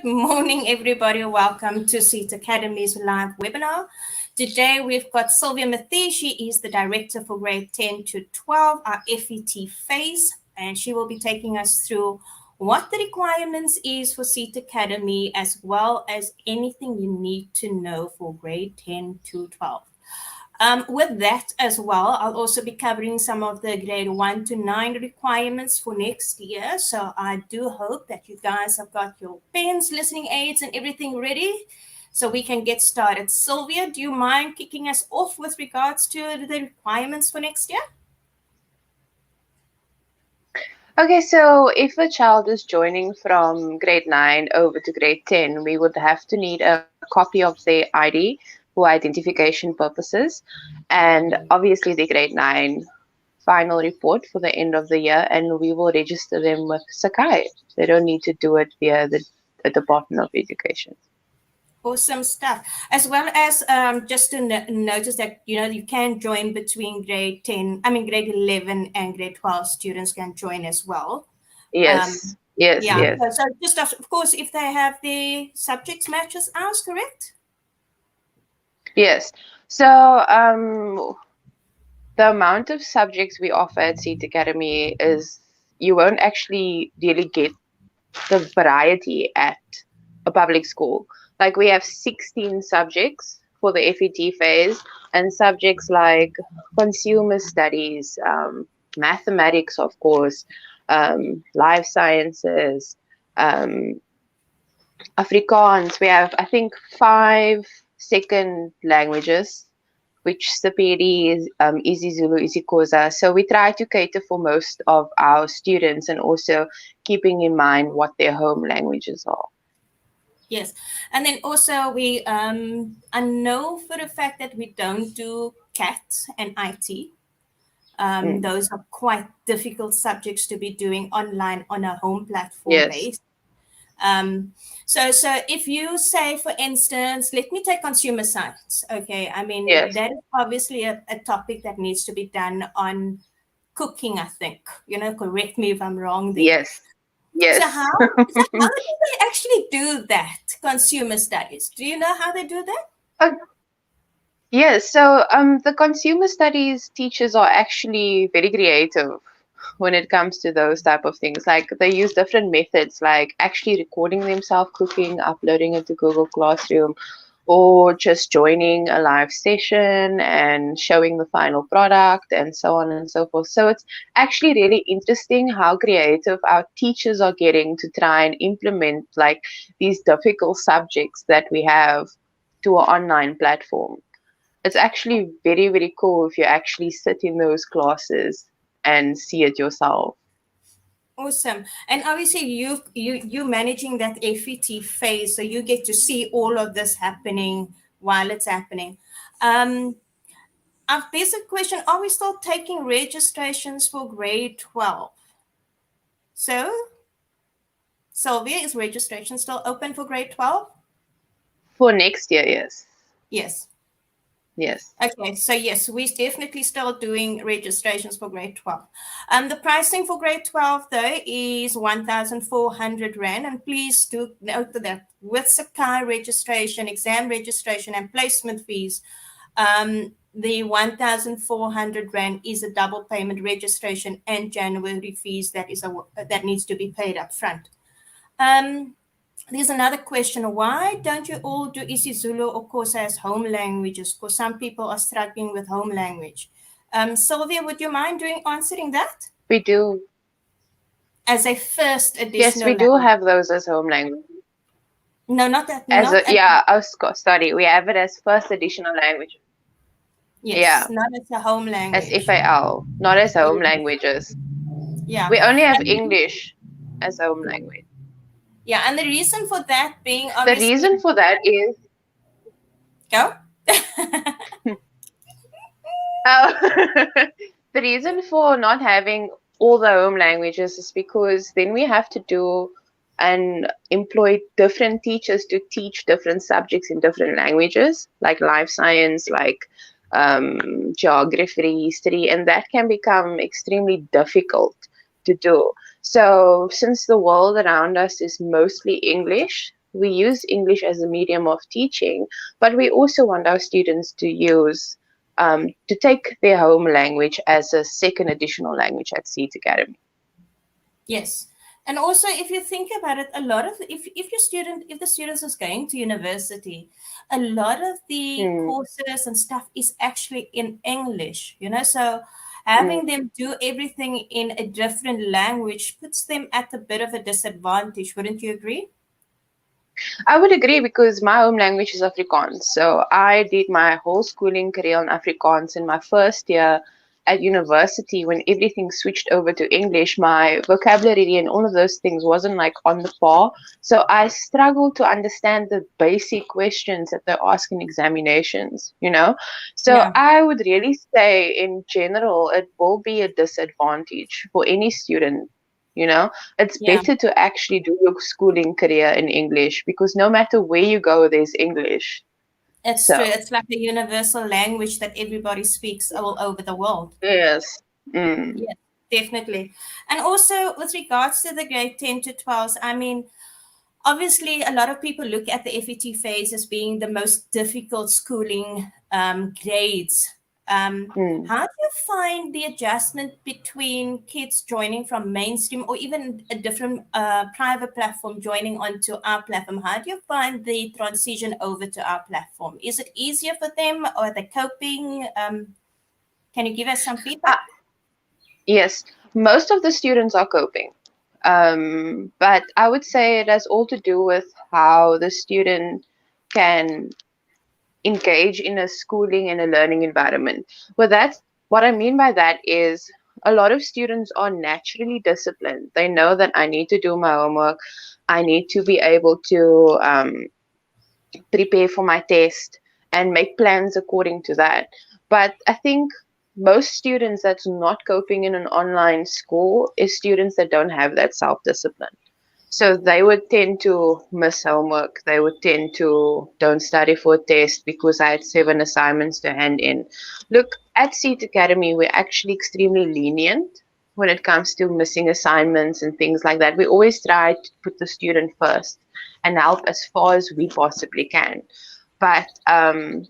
Good morning, everybody. Welcome to SEET Academy's live webinar. Today, we've got Sylvia Mathieu. She is the Director for Grade 10 to 12, our FET phase, and she will be taking us through what the requirements is for SEET Academy, as well as anything you need to know for Grade 10 to 12. With that as well, I'll also be covering some of the grade 1 to 9 requirements for next year. So I do hope that you guys have got your pens, listening aids, and everything ready so we can get started. Sylvia, do you mind kicking us off with regards to the requirements for next year? Okay, so if a child is joining from grade 9 over to grade 10, we would have to need a copy of their ID for identification purposes, and obviously the grade 9 final report for the end of the year, and we will register them with Sakai. They don't need to do it via the Department of Education. Awesome stuff. As well as just to notice that, you can join between grade 11 and grade 12 students can join as well. Yes, yes. So just of course, if they have the subjects matches ours, correct? Yes. So the amount of subjects we offer at SEET Academy is, you won't actually really get the variety at a public school. Like, we have 16 subjects for the FET phase, and subjects like consumer studies, mathematics, of course, life sciences, Afrikaans. We have, I think, 5 second languages, which Sepedi is isiZulu, isiXhosa. So we try to cater for most of our students, and also keeping in mind what their home languages are. Yes, and then also we, I know for the fact that we don't do CAT and IT. Those are quite difficult subjects to be doing online on a home platform base. So if you say, for instance, let me take consumer science. Okay, I mean, that is obviously a topic that needs to be done on cooking, I think. Correct me if I'm wrong there. Yes. So how do they actually do that, consumer studies? Do you know how they do that? Yes, so the consumer studies teachers are actually very creative when it comes to those type of things. Like, they use different methods, like actually recording themselves cooking, uploading it to Google Classroom, or just joining a live session and showing the final product, and so on and so forth. So it's actually really interesting how creative our teachers are getting to try and implement like these difficult subjects that we have to an online platform. It's actually very, very cool if you actually sit in those classes and see it yourself. Awesome. And obviously you managing that FET phase, so you get to see all of this happening while it's happening. There's a question, are we still taking registrations for grade 12? So, Sylvia, is registration still open for grade 12? For next year, yes. Yes. Okay, so yes, we're definitely still doing registrations for grade 12. The pricing for grade 12, though, is 1,400 Rand. And please do note that with Sakai registration, exam registration, and placement fees, the 1,400 Rand is a double payment, registration and January fees that needs to be paid up front. There's another question. Why don't you all do isiZulu or Xhosa as home languages? Because some people are struggling with home language. Sylvia, would you mind answering that? We do. As a first additional Yes, we do have those as home language. No, not that. Sorry, we have it as first additional language. Yes, not as a home language. As FAL, not as home languages. Yeah. We only have English as home language. Yeah, and the reason for that being obviously... The reason for that is... Go. The reason for not having all the home languages is because then we have to do and employ different teachers to teach different subjects in different languages, like life science, like geography, history, and that can become extremely difficult to do. So since the world around us is mostly English, we use English as a medium of teaching, but we also want our students to use to take their home language as a second additional language at Seed Academy. Yes. And also, if you think about it, a lot of if the students is going to university, a lot of the courses and stuff is actually in English, so having them do everything in a different language puts them at a bit of a disadvantage. Wouldn't you agree? I would agree, because my home language is Afrikaans. So I did my whole schooling career in Afrikaans. In my first year at university, when everything switched over to English, my vocabulary and all of those things wasn't like on the par. So I struggled to understand the basic questions that they ask in examinations, So Yeah. I would really say, in general, it will be a disadvantage for any student. It's Yeah. better to actually do your schooling career in English, because no matter where you go, there's English. It's So, true. It's like a universal language that everybody speaks all over the world. yes. Mm. Yes, definitely. And also with regards to the grade 10 to 12, I mean, obviously a lot of people look at the FET phase as being the most difficult schooling grades. How do you find the adjustment between kids joining from mainstream or even a different private platform joining onto our platform? How do you find the transition over to our platform? Is it easier for them, or are they coping? Can you give us some feedback? Yes, most of the students are coping. But I would say it has all to do with how the student can engage in a schooling and a learning environment. Well, that's what I mean by that is, a lot of students are naturally disciplined. They know that I need to do my homework. I need to be able to prepare for my test and make plans according to that. But I think most students that's not coping in an online school is students that don't have that self-discipline. So they would tend to miss homework. They would tend to don't study for a test because I had 7 assignments to hand in. Look, at Seed Academy, we're actually extremely lenient when it comes to missing assignments and things like that. We always try to put the student first and help as far as we possibly can. But the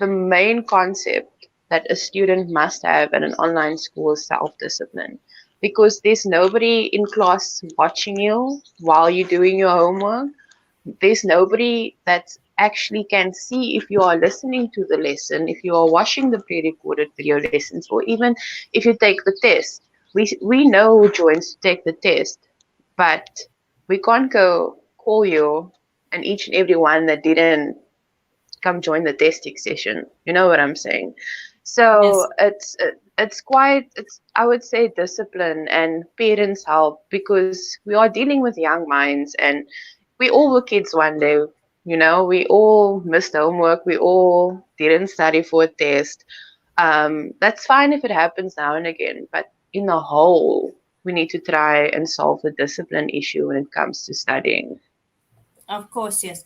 main concept that a student must have in an online school is self-discipline, because there's nobody in class watching you while you're doing your homework. There's nobody that actually can see if you are listening to the lesson, if you are watching the pre-recorded video lessons, or even if you take the test. We know who joins to take the test, but we can't go call you and each and every one that didn't come join the testing session. You know what I'm saying? So Yes. it's I would say discipline and parents help, because we are dealing with young minds, and we all were kids one day. We all missed homework. We all didn't study for a test. That's fine if it happens now and again, but in the whole, we need to try and solve the discipline issue when it comes to studying. Of course, yes.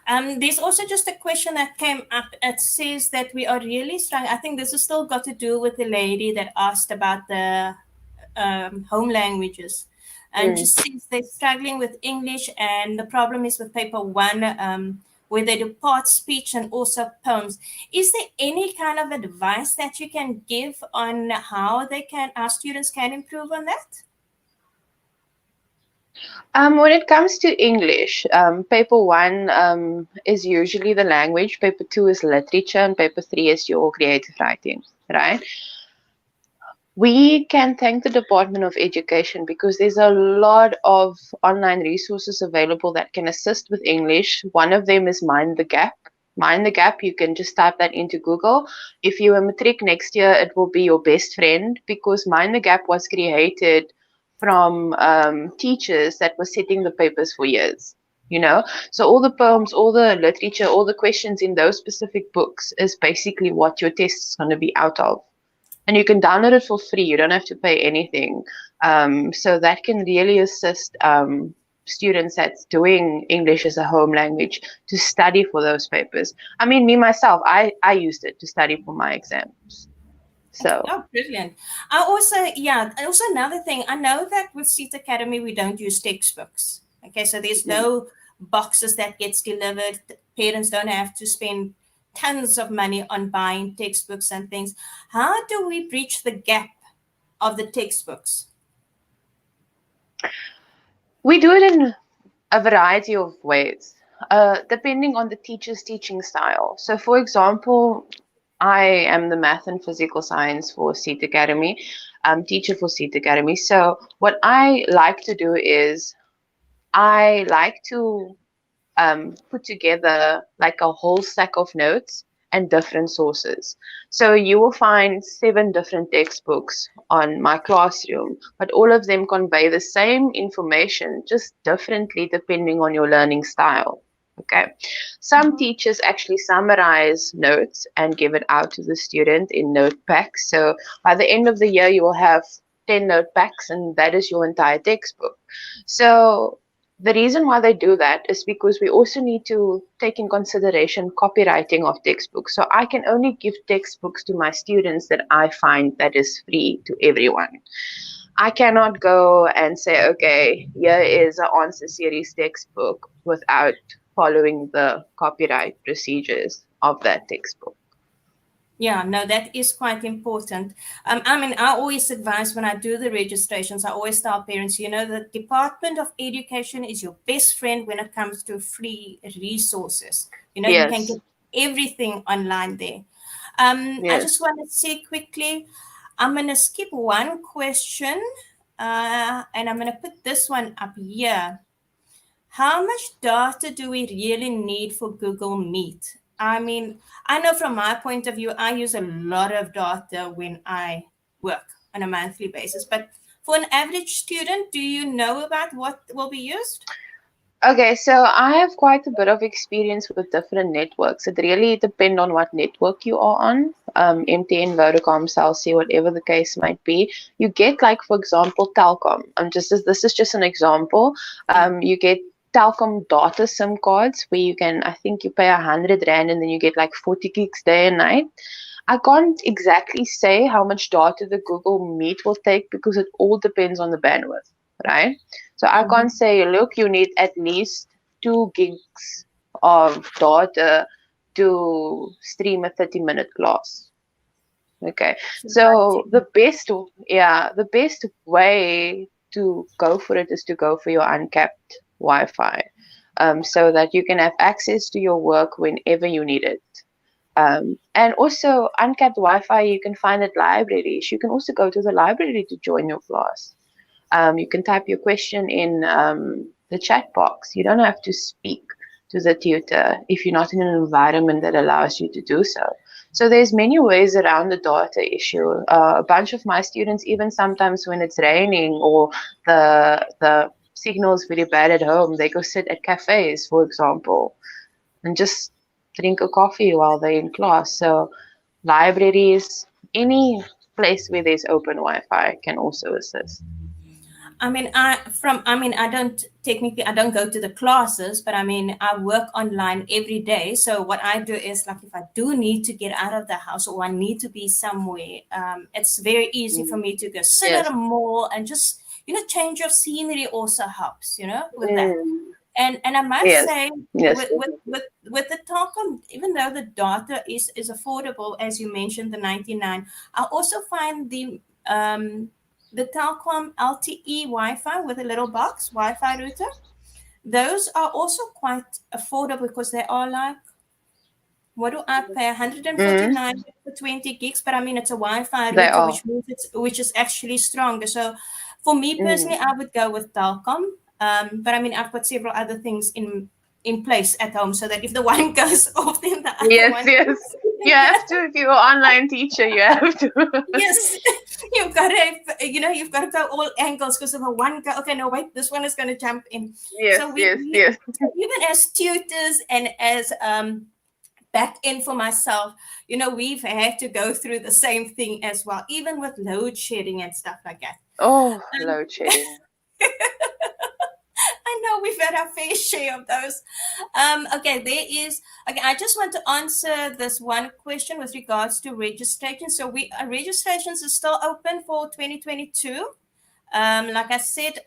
There's also just a question that came up. It says that we are really strong. I think this has still got to do with the lady that asked about the home languages. And she says they're struggling with English, and the problem is with paper one, where they do part speech and also poems. Is there any kind of advice that you can give on how our students can improve on that? When it comes to English, paper one is usually the language, paper two is literature, and paper three is your creative writing, right? We can thank the Department of Education, because there's a lot of online resources available that can assist with English. One of them is Mind the Gap. Mind the Gap, you can just type that into Google. If you're a matric next year, it will be your best friend, because Mind the Gap was created from teachers that were setting the papers for years. So all the poems, all the literature, all the questions in those specific books is basically what your test is going to be out of. And you can download it for free. You don't have to pay anything. So that can really assist students that's doing English as a home language to study for those papers. I mean, me myself, I used it to study for my exams. So Oh, brilliant. Also another thing, I know that with Seed Academy, we don't use textbooks. Okay, so there's no boxes that gets delivered. Parents don't have to spend tons of money on buying textbooks and things. How do we bridge the gap of the textbooks? We do it in a variety of ways, depending on the teacher's teaching style. So, for example, I am the math and physical science for Seat Academy, teacher for Seat Academy. So, what I like to do is I like to put together like a whole stack of notes and different sources. So you will find 7 different textbooks on my classroom, but all of them convey the same information, just differently depending on your learning style. Okay. Some teachers actually summarize notes and give it out to the student in note packs. So by the end of the year, you will have 10 note packs, and that is your entire textbook. So the reason why they do that is because we also need to take in consideration copywriting of textbooks. So I can only give textbooks to my students that I find that is free to everyone. I cannot go and say, okay, here is an answer series textbook without following the copyright procedures of that textbook. Yeah, no, that is quite important. I mean, I always advise when I do the registrations, I always tell parents, the Department of Education is your best friend when it comes to free resources. You can get everything online there. I just want to say quickly, I'm going to skip one question and I'm going to put this one up here. How much data do we really need for Google Meet? I mean, I know from my point of view, I use a lot of data when I work on a monthly basis. But for an average student, do you know about what will be used? Okay, so I have quite a bit of experience with different networks. It really depends on what network you are on. MTN, Vodacom, Cell C, whatever the case might be. You get, like, for example, Telkom. This is just an example. You get Telkom data SIM cards where you can, I think you pay 100 Rand and then you get like 40 gigs day and night. I can't exactly say how much data the Google Meet will take because it all depends on the bandwidth, right? So I can't say, look, you need at least 2 gigs of data to stream a 30-minute class. Okay, so the best way to go for it is to go for your uncapped Wi-Fi, so that you can have access to your work whenever you need it. And also uncapped Wi-Fi you can find at libraries. You can also go to the library to join your class. You can type your question in the chat box. You don't have to speak to the tutor if you're not in an environment that allows you to do so. So there's many ways around the data issue. A bunch of my students, even sometimes when it's raining or the signal's very bad at home, they go sit at cafes, for example, and just drink a coffee while they're in class. So libraries, any place where there's open Wi-Fi can also assist. I don't go to the classes, but I mean, I work online every day. So what I do is, like, if I do need to get out of the house or I need to be somewhere, it's very easy for me to go sit at a mall and just, change of scenery also helps, with that. And I must say, with the Telkom, even though the data is affordable, as you mentioned, the 99, I also find the Telkom LTE Wi-Fi with a little box Wi-Fi router, those are also quite affordable because they are like, what do I pay? 149 for 20 gigs, but I mean it's a Wi-Fi router, which is actually stronger. So for me personally, I would go with Telkom. But I mean, I've got several other things in place at home so that if the one goes off, then the other one. Yes. You have to. If you're an online teacher, you have to. Yes, you've got to go all angles because if a one go, okay, no, wait, this one is going to jump in. Yes, so yes. Even as tutors and as back end for myself, we've had to go through the same thing as well, even with load shedding and stuff like that. Oh, load shedding. I know we've had our fair share of those. I just want to answer this one question with regards to registration. So registrations are still open for 2022. Like I said,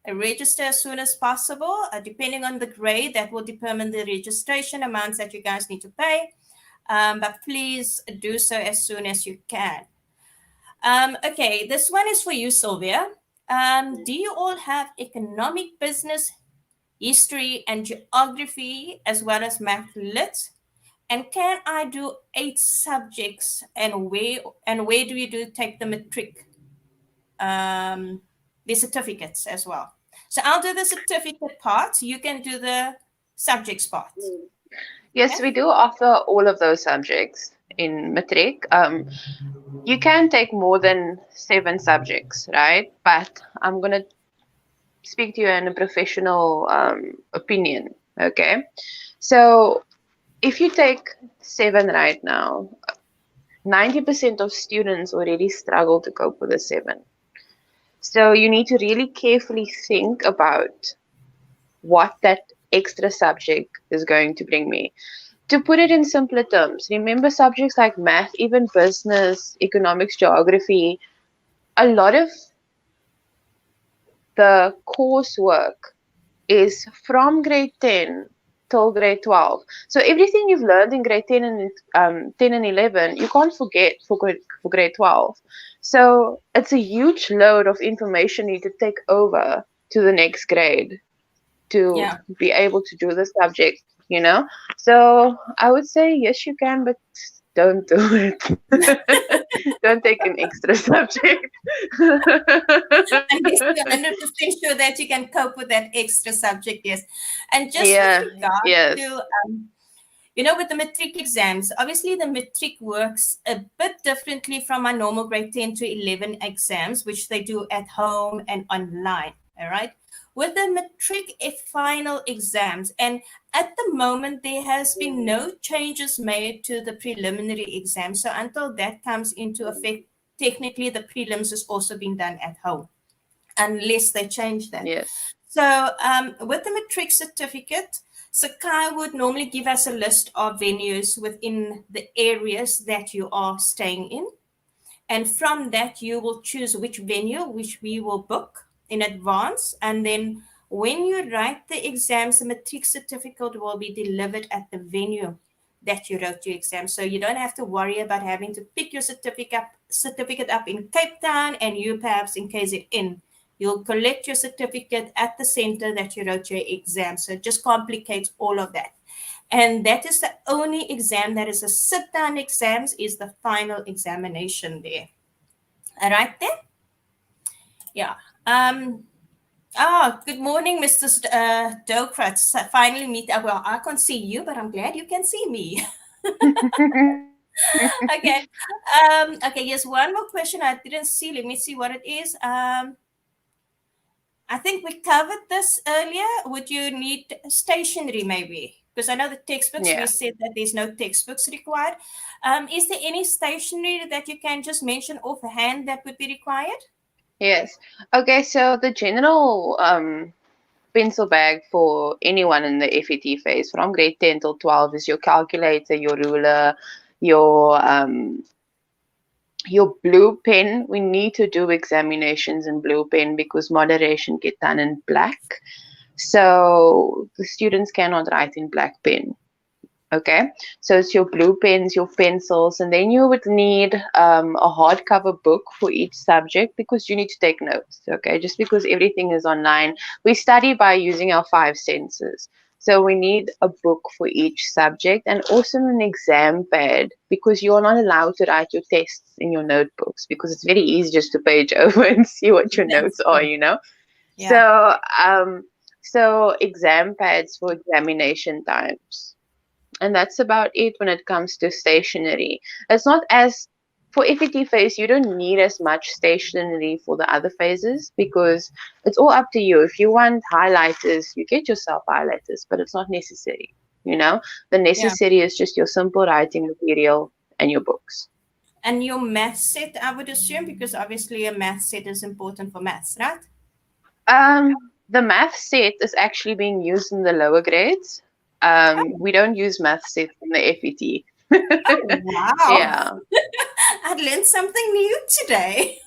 register as soon as possible. Depending on the grade, that will determine the registration amounts that you guys need to pay. But please do so as soon as you can. Okay, this one is for you, Sylvia. Do you all have economic, business, history, and geography, as well as math lit? And can I do 8 subjects? And where do you take the matric, the certificates as well? So I'll do the certificate part. You can do the subjects part. Yes, we do offer all of those subjects in matric. You can take more than 7 subjects, right? But I'm going to speak to you in a professional opinion, okay? So if you take 7 right now, 90% of students already struggle to cope with the 7. So you need to really carefully think about what that extra subject is going to bring me. To put it in simpler terms, remember subjects like math, even business, economics, geography, a lot of the coursework is from grade 10 till grade 12. So everything you've learned in grade 10 and 11, you can't forget for grade 12. So it's a huge load of information you need to take over to the next grade to be able to do the subject, you know? So I would say, yes, you can, but don't do it. Don't take an extra subject. I guess you're 100% sure that you can cope with that extra subject, yes. And just with regard to, with the matric exams, obviously the matric works a bit differently from our normal grade 10 to 11 exams, which they do at home and online, all right? With the matric final exams, and at the moment there has been no changes made to the preliminary exam. So until that comes into effect, technically the prelims is also being done at home, unless they change that. Yes. So with the matric certificate, Sakai would normally give us a list of venues within the areas that you are staying in. And from that, you will choose which venue, which we will book in advance. And then when you write the exams, the matric certificate will be delivered at the venue that you wrote your exam. So you don't have to worry about having to pick your certificate up in Cape Town and you perhaps in KZN. You'll collect your certificate at the center that you wrote your exam. So it just complicates all of that. And that is the only exam that is a sit-down exam, is the final examination there. All right then? Yeah. Good morning, Mr. Dokratz. Finally meet. Well, I can't see you, but I'm glad you can see me. Okay. Okay, yes, one more question I didn't see. Let me see what it is. I think we covered this earlier. Would you need stationery maybe? Because I know the textbooks, we said that there's no textbooks required. Is there any stationery that you can just mention offhand that would be required? Yes. Okay, so the general pencil bag for anyone in the FET phase from grade 10 till 12 is your calculator, your ruler, your blue pen. We need to do examinations in blue pen because moderation get done in black. So the students cannot write in black pen. Okay, so it's your blue pens, your pencils, and then you would need a hardcover book for each subject because you need to take notes. Okay, just because everything is online, we study by using our 5 senses. So we need a book for each subject and also an exam pad because you're not allowed to write your tests in your notebooks because it's very easy just to page over and see what your notes are, you know. Yeah. So exam pads for examination times. And that's about it when it comes to stationery. It's not as, for FET phase, you don't need as much stationery for the other phases because it's all up to you. If you want highlighters, you get yourself highlighters, but it's not necessary, you know? The necessary is just your simple writing material and your books. And your math set, I would assume, because obviously a math set is important for maths, right? The math set is actually being used in the lower grades. We don't use math sets in the FET. Oh, wow. Yeah. I learned something new today.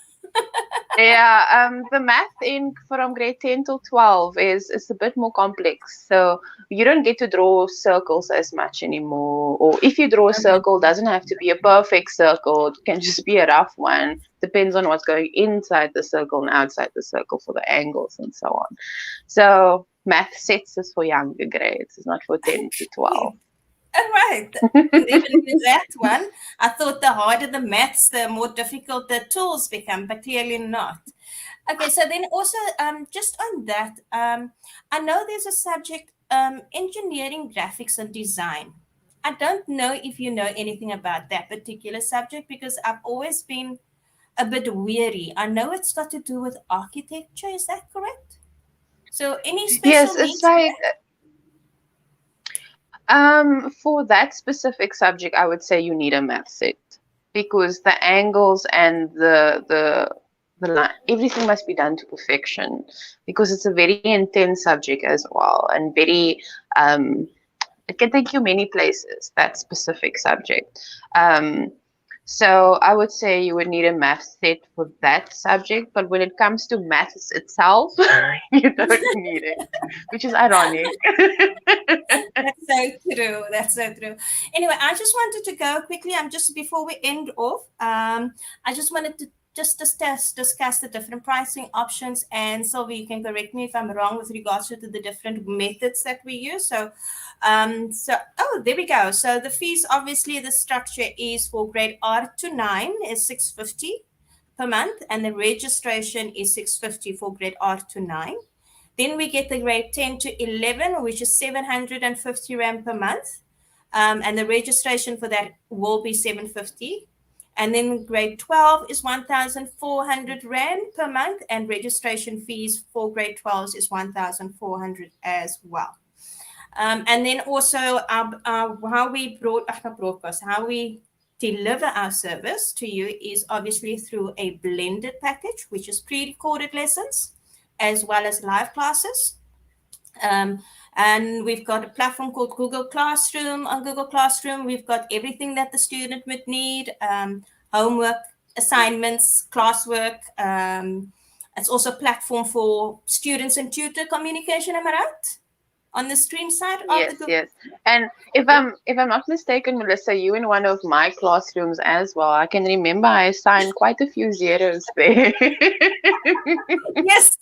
Yeah, the math in from grade 10 till 12 is a bit more complex. So you don't get to draw circles as much anymore. Or if you draw a circle, doesn't have to be a perfect circle. It can just be a rough one. Depends on what's going inside the circle and outside the circle for the angles and so on. So math sets is for younger grades. It's not for 10 to 12. All right. Never knew that one. I thought the harder the maths, the more difficult the tools become, but clearly not. Okay, so then also just on that, I know there's a subject, engineering, graphics, and design. I don't know if you know anything about that particular subject because I've always been a bit weary. I know it's got to do with architecture. Is that correct? So any special Yes, it's needs for like that? for that specific subject, I would say you need a math set because the angles and the line, everything must be done to perfection because it's a very intense subject as well and very it can take you many places, that specific subject. Um, so I would say you would need a math set for that subject, but when it comes to maths itself, you don't need it, which is ironic. That's so true. That's so true. Anyway, I just wanted to go quickly. I'm just before we end off. I just wanted to just discuss the different pricing options. And Sylvia, you can correct me if I'm wrong with regards to the different methods that we use. So there we go. So the fees, obviously, the structure is for grade R to 9 is 650 per month, and the registration is 650 for grade R to 9. Then we get the grade 10 to 11, which is 750 Rand per month. And the registration for that will be 750. And then grade 12 is 1,400 Rand per month, and registration fees for grade 12 is 1,400 as well. And then also how we broadcast, how we deliver our service to you is obviously through a blended package, which is pre-recorded lessons as well as live classes. Um, and we've got a platform called Google Classroom. On Google Classroom, we've got everything that the student would need, homework, assignments, classwork. It's also a platform for students and tutor communication, am I right? On the stream side of the Yes, Google. yes. And if I'm not mistaken, Melissa, you in one of my classrooms as well. I can remember I signed quite a few zeros there. Yes.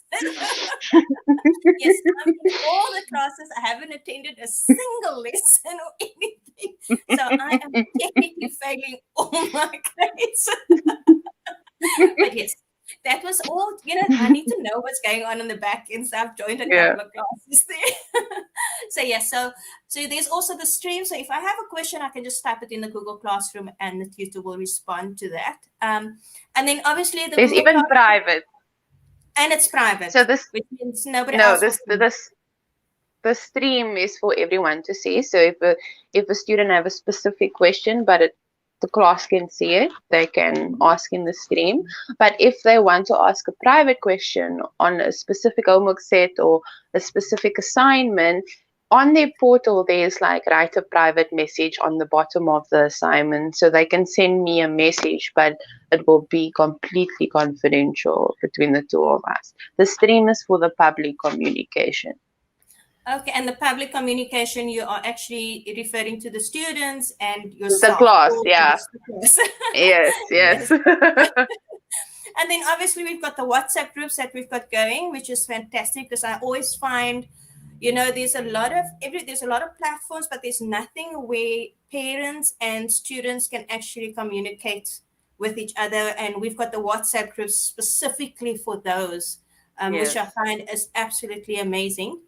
Yes, I'm in all the classes. I haven't attended a single lesson or anything. So I am technically failing all my grades. But yes, that was all. I need to know what's going on in the back end. So I've joined a Yeah. couple of classes there. So there's also the stream. So if I have a question, I can just type it in the Google Classroom and the tutor will respond to that. And then obviously There's Google even Classroom, private. and it's private, So this which means nobody no, else will see. the stream is for everyone to see. So if a student have a specific question, but the class can see it, they can ask in the stream. But if they want to ask a private question on a specific homework set or a specific assignment, on their portal there's like write a private message on the bottom of the assignment, so they can send me a message, but it will be completely confidential between the two of us. The stream is for the public communication. Okay, and the public communication, you are actually referring to the students and The yourself. class, or yeah. just the class. Yes, yes. And then obviously we've got the WhatsApp groups that we've got going, which is fantastic because I always find, there's a lot of platforms, but there's nothing where parents and students can actually communicate with each other. And we've got the WhatsApp groups specifically for those, which I Yes. find is absolutely amazing.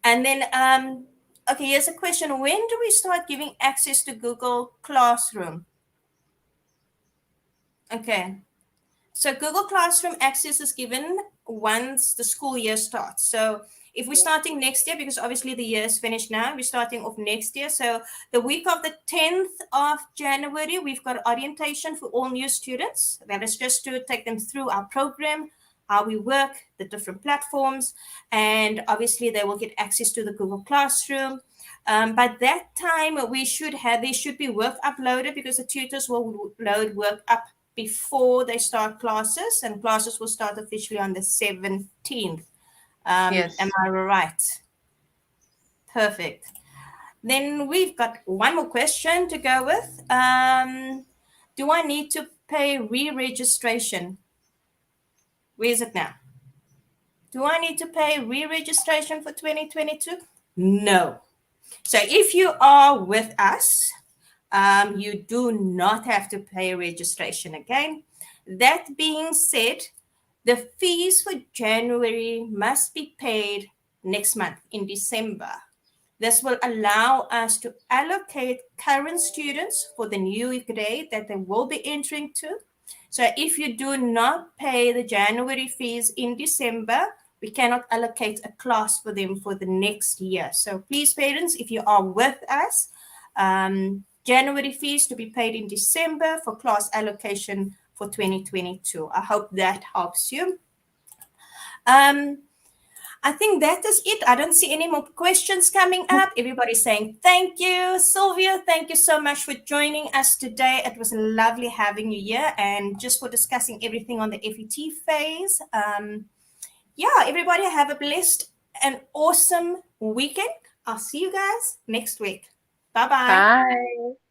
And then, okay, here's a question. When do we start giving access to Google Classroom? Okay. So Google Classroom access is given once the school year starts. So if we're starting next year, because obviously the year is finished now, we're starting off next year. So the week of the 10th of January, we've got orientation for all new students. That is just to take them through our program, how we work, the different platforms, and obviously they will get access to the Google Classroom. By that time, there should be work uploaded because the tutors will load work up before they start classes, and classes will start officially on the 17th. Yes. Am I right? Perfect. Then we've got one more question to go with. Do I need to pay re-registration? Where is it now? Do I need to pay re-registration for 2022? No. So if you are with us, you do not have to pay registration again. That being said, the fees for January must be paid next month in December. This will allow us to allocate current students for the new grade that they will be entering to. So if you do not pay the January fees in December, we cannot allocate a class for them for the next year. So please, parents, if you are with us, January fees to be paid in December for class allocation for 2022. I hope that helps you. I think that is it. I don't see any more questions coming up. Everybody's saying thank you. Sylvia, thank you so much for joining us today. It was lovely having you here and just for discussing everything on the FET phase. Yeah, everybody have a blessed and awesome weekend. I'll see you guys next week. Bye-bye. Bye.